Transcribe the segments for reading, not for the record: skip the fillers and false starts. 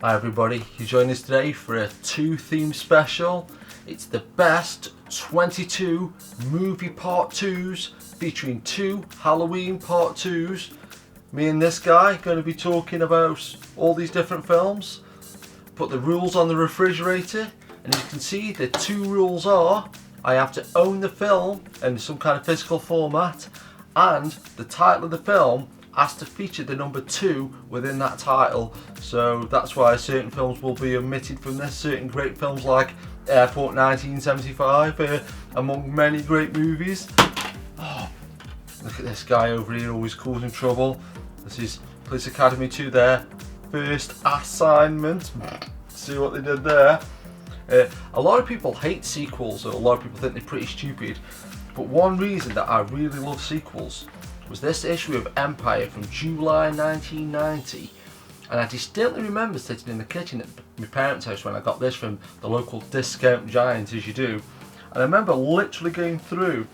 Hi everybody, you join us today for a 2-theme special. It's the best 22 movie part 2s featuring 2 Halloween part 2s. Me and this guy are going to be talking about all these different films. Put the rules on the refrigerator, and as you can see, the 2 rules are I have to own the film in some kind of physical format, and the title of the film has to feature the number 2 within that title. So that's why certain films will be omitted from this. Certain great films like Airport 1975, among many great movies. Oh, look at this guy over here, always causing trouble. This is Police Academy 2 there. First assignment. See what they did there. A lot of people hate sequels, or a lot of people think they're pretty stupid. But one reason that I really love sequels was this issue of Empire from July 1990, and I distinctly remember sitting in the kitchen at my parents' house when I got this from the local discount giant, as you do, and I remember literally going through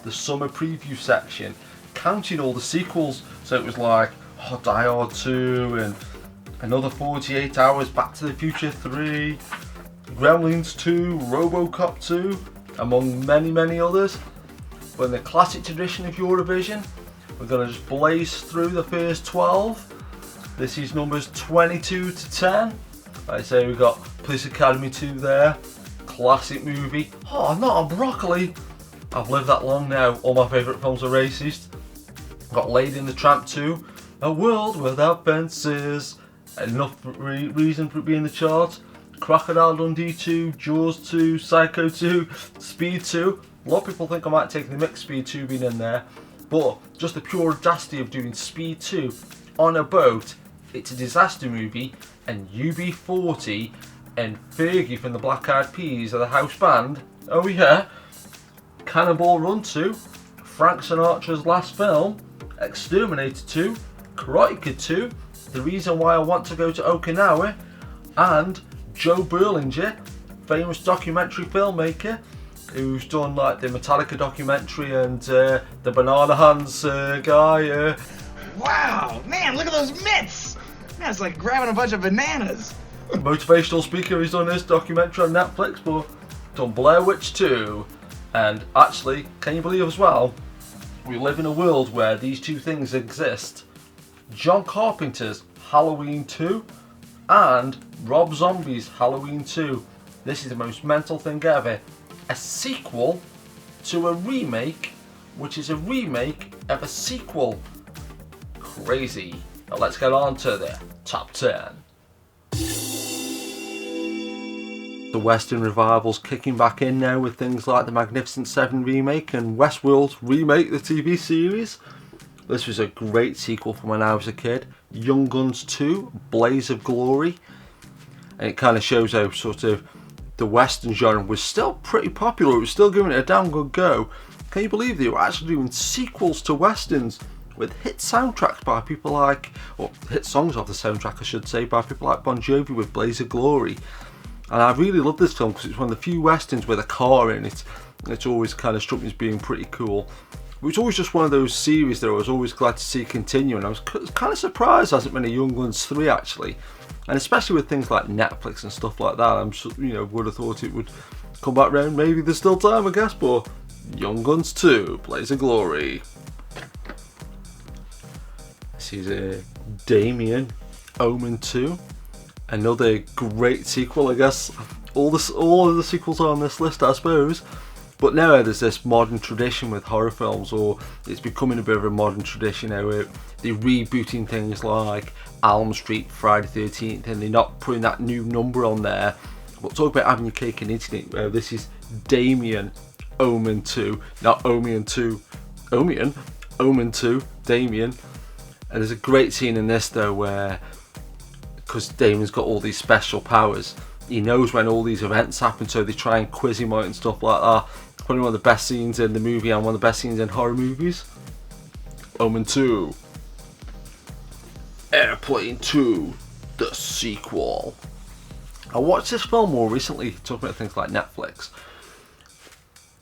the summer preview section counting all the sequels. So it was like Die Hard 2 and Another 48 Hours, Back to the Future 3, Gremlins 2, Robocop 2, among many others. But in the classic tradition of Eurovision, we're going to just blaze through the first 12. This is numbers 22 to 10. Like I say, we've got Police Academy 2 there. Classic movie. Oh, not on broccoli. I've lived that long now. All my favourite films are racist. Got Lady and the Tramp 2. A World Without Fences. Enough reason for it being in the charts. Crocodile Dundee 2. Jaws 2. Psycho 2. Speed 2. A lot of people think I might take the mixed Speed 2 being in there. But just the pure audacity of doing Speed 2 on a boat, it's a disaster movie, and UB40 and Fergie from the Black Eyed Peas are the house band. Oh yeah. Cannonball Run 2, Frank Sinatra's last film, Exterminator 2, Karate Kid 2, The Reason Why I Want to Go to Okinawa, and Joe Berlinger, famous documentary filmmaker, who's done like the Metallica documentary and the Banana Hands guy. Wow, man, look at those mitts! Man, it's like grabbing a bunch of bananas. Motivational speaker, who's done this documentary on Netflix, but done Blair Witch 2. And actually, can you believe as well, we live in a world where these 2 things exist. John Carpenter's Halloween 2 and Rob Zombie's Halloween 2. This is the most mental thing ever. A sequel to a remake, which is a remake of a sequel. Crazy. Now let's get on to the top 10. The Western revival's kicking back in now with things like the Magnificent Seven remake and Westworld remake, the TV series. This was a great sequel from when I was a kid. Young Guns 2, Blaze of Glory. And it kind of shows how sort of the Western genre was still pretty popular. It was still giving it a damn good go. Can you believe they were actually doing sequels to Westerns with hit soundtracks by people like, or hit songs off the soundtrack I should say, by people like Bon Jovi with Blaze of Glory. And I really love this film because it's one of the few Westerns with a car in it. It's always kind of struck me as being pretty cool. It was always just one of those series that I was always glad to see continue, and I was kind of surprised there hasn't been a Young Guns 3 actually. And especially with things like Netflix and stuff like that, would have thought it would come back round. Maybe there's still time, I guess, but Young Guns 2, Blaze of Glory. This is Damien, Omen 2. Another great sequel, I guess. All of the sequels are on this list, I suppose. But now there's this modern tradition with horror films, or it's becoming a bit of a modern tradition now where they're rebooting things like Elm Street, Friday 13th, and they're not putting that new number on there. But talk about having your cake and eating it. This is Damien, Omen 2, not Omen 2. Omen 2, Damien. And there's a great scene in this though where, because Damien's got all these special powers, he knows when all these events happen, so they try and quiz him out and stuff like that. Probably one of the best scenes in the movie and one of the best scenes in horror movies. Omen 2. Airplane 2, the sequel. I watched this film more recently, talking about things like Netflix.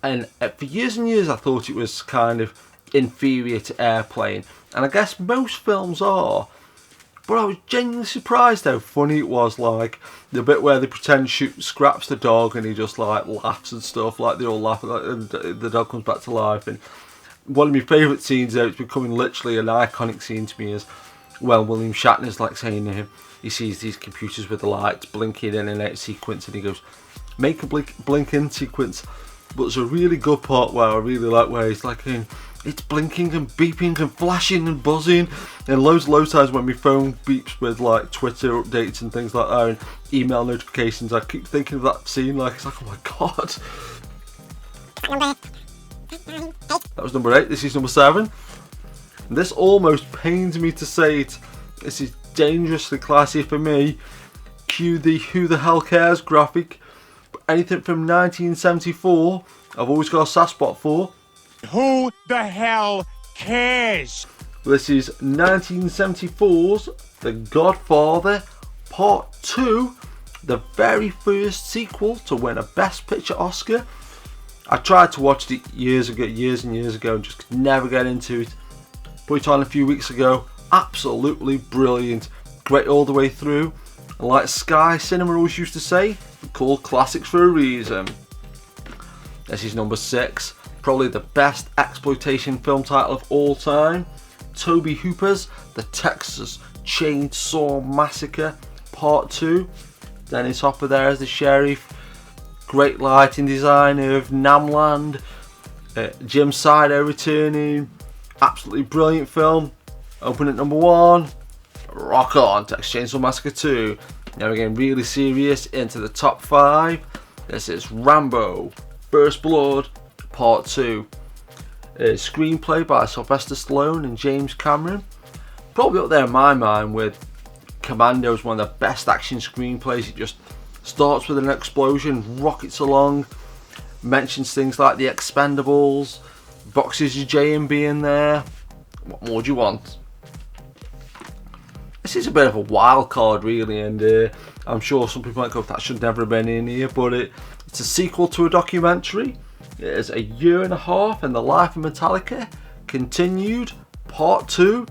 And for years and years I thought it was kind of inferior to Airplane. And I guess most films are. But I was genuinely surprised how funny it was. Like the bit where they pretend to shoot Scraps the dog, and he just like laughs and stuff. Like they all laugh, and the dog comes back to life. And one of my favourite scenes out, it's becoming literally an iconic scene to me, is well, William Shatner's like saying to him, he sees these computers with the lights blinking in and out of sequence, and he goes, make a blink in sequence. But there's a really good part where I really like, where he's like, it's blinking and beeping and flashing and buzzing, and loads of times when my phone beeps with like Twitter updates and things like that and email notifications, I keep thinking of that scene. Like, it's like, oh my god. That was number 8. This is number 7. And this almost pains me to say it. This is dangerously classy for me. Cue the Who the Hell Cares graphic. But anything from 1974, I've always got a soft spot for. Who the hell cares? This is 1974's The Godfather Part 2, the very first sequel to win a Best Picture Oscar. I tried to watch it years and years ago, and just could never get into it. Put it on a few weeks ago. Absolutely brilliant. Great all the way through. And like Sky Cinema always used to say, we call classics for a reason. This is number 6. Probably the best exploitation film title of all time. Tobe Hooper's The Texas Chainsaw Massacre Part 2. Dennis Hopper there as the sheriff. Great lighting design of Namland. Jim Sido returning. Absolutely brilliant film. Open at number 1. Rock on, Texas Chainsaw Massacre 2. Now we're getting really serious into the top 5. This is Rambo First Blood Part 2. Screenplay by Sylvester Stallone and James Cameron. Probably up there in my mind with Commando is one of the best action screenplays. It just starts with an explosion, rockets along, mentions things like the Expendables, boxes of J&B in there. What more do you want? This is a bit of a wild card really, and I'm sure some people might go, that should never have been in here, but it's a sequel to a documentary. It is a year and a half in the life of Metallica, continued, part 2,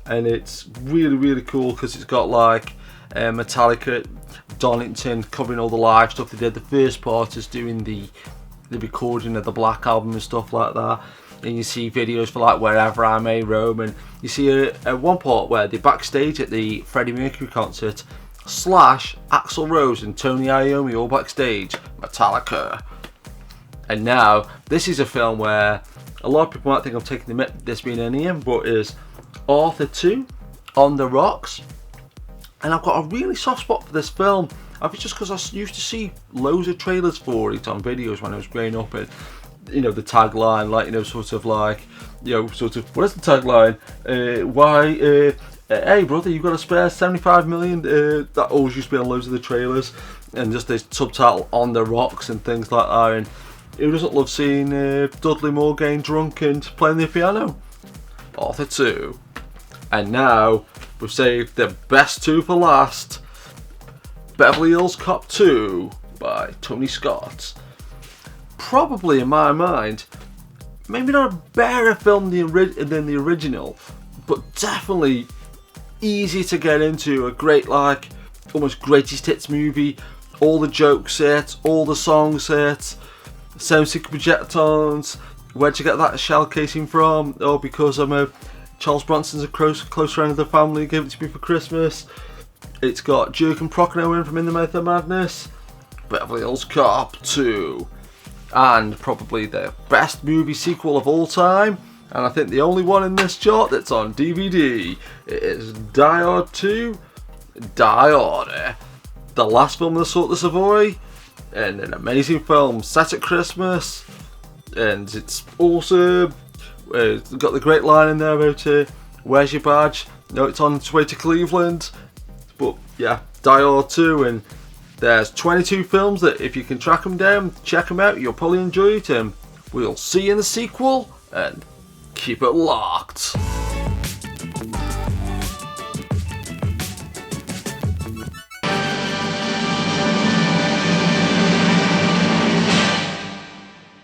and it's really cool because it's got like Metallica, Donington covering all the live stuff they did. The first part is doing the recording of the Black Album and stuff like that. And you see videos for like Wherever I May Roam, and you see a one part where they're backstage at the Freddie Mercury concert, Slash, Axl Rose and Tony Iommi all backstage, Metallica. And now this is a film where a lot of people might think I'm taking the mick this being in here, but is Arthur 2 on the Rocks. And I've got a really soft spot for this film. I think just because I used to see loads of trailers for it on videos when I was growing up, and you know the tagline, like, you know, sort of like, you know, sort of, what is the tagline? Hey brother, you've got a spare 75 million. That always used to be on loads of the trailers, and just this subtitle On the Rocks and things like that. And who doesn't love seeing Dudley Moore getting drunk and playing the piano? Arthur 2. And now we've saved the best 2 for last. Beverly Hills Cop 2 by Tony Scott. Probably, in my mind, maybe not a better film than the original, but definitely easy to get into. A great, like, almost greatest hits movie. All the jokes hit, all the songs hit, sound sync projectons. Where'd you get that shell casing from? Oh, because Charles Bronson's a close friend of the family, gave it to me for Christmas. It's got Jurgen Prochnow in from In the Mouth of Madness. Beverly Hills Cop 2. And probably the best movie sequel of all time, and I think the only one in this chart that's on DVD. It is Die Hard 2, Die Order. The last film of the Sort of Savoy, and an amazing film set at Christmas, and it's awesome. It's got the great line in there about where's your badge? No, it's on its way to Cleveland. But yeah, Die Hard 2, and there's 22 films that if you can track them down, check them out, you'll probably enjoy it. And we'll see you in the sequel, and keep it locked.